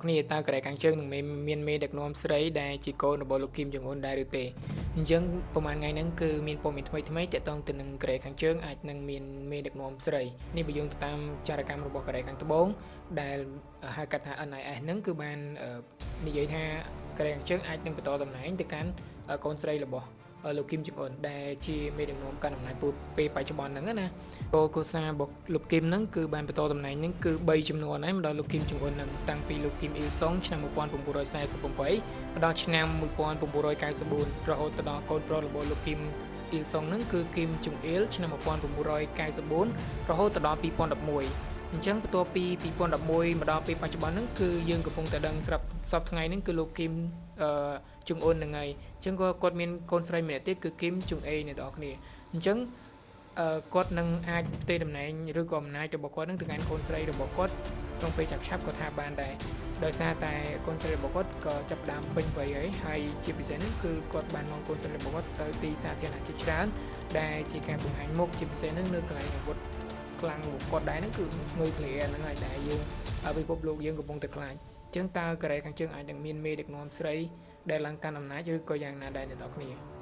គ្នាតើកន្លែងខាងជើងនឹងមានមេដឹកនាំស្រីដែលជាកូនរបស់លោកគីមចុងអ៊ុនដែរឬទេអញ្ចឹងប្រហែលថ្ងៃហ្នឹងគឺមានព័ត៌មានថ្មីតាក់ទងទៅនឹងកន្លែងខាងជើងអាចនឹងមានមេដឹកនាំស្រីនេះបើយោងទៅតាមចារកម្មរបស់កន្លែងខាងត្បូងដែលហៅកាត់ថា NIS ហ្នឹងគឺបាននិយាយថាកន្លែងខាងជើងអាចនឹងបន្តតំណែងទៅកាន់កូនស្រីរបស់លោកគីមចុងអ៊ុនដែលជាមេដឹកនាំកាន់អំណាចពេលបច្ចុប្បន្នហ្នឹងណាកូសារបស់លោកគីមហ្នឹងគឺបានបន្តតំណែងហ្នឹងគឺ3ចំនួនហើយមកដល់លោកគីមចុងអ៊ុនហ្នឹងតាំងពីលោកគីមអ៊ីលសុងឆ្នាំ1948មកដល់ឆ្នាំ1994រហូតទៅដល់កូនប្រុសរបស់លោកគីមអ៊ីលសុងហ្នឹងគឺគីមចុងអ៊ីលឆ្នាំ1994រហូតទៅដល់2011អញ្ចឹងបន្ទាប់ពី2011មកដល់ពេលបច្ចុប្បន្នហ្នឹងគឺយើងកំពុងតែដឹងស្រាប់សពថ្ងៃហ្នឹងគឺលោកគីមជុងអ៊ុនហ្នឹងហើយអញ្ចឹងគាត់មានកូនស្រីម្នាក់ទៀតគឺគីមជុងអេអ្នកនរគ្នាអញ្ចឹងគាត់នឹងអាចផ្ទេរតំណែងឬក៏អំណាចរបស់គាត់នឹងទៅកាន់កូនស្រីរបស់គាត់ក្នុងពេលឆាប់ៗក៏ថាបានដែរដោយសារតែកូនស្រីរបស់គាត់ក៏ចាប់ផ្ដើមពេញវ័យហើយជាពិសេសហ្នឹងគឺគាត់បាននាំកូនស្រីរបស់គាត់ទៅទីសាធារណៈជាច្រើនដែលជាការបង្ហាញមុខជាពិសេសហ្នឹងនៅកន្លែងអាវុធខ្លាំងរបស់គាត់ដែរហ្នឹងគឺងុយក្លៀហ្នឹងហើយដែលយើងពិភពលោកយើងកំពុងតែខ្លាចអញ្ចឹងតើកូរ៉េខាងជើងអាចនឹងមានមេដឹកនាំស្រីដែលឡើងកាន់អំណាចឬក៏យ៉ាងណាដែរអ្នកនរគ្នា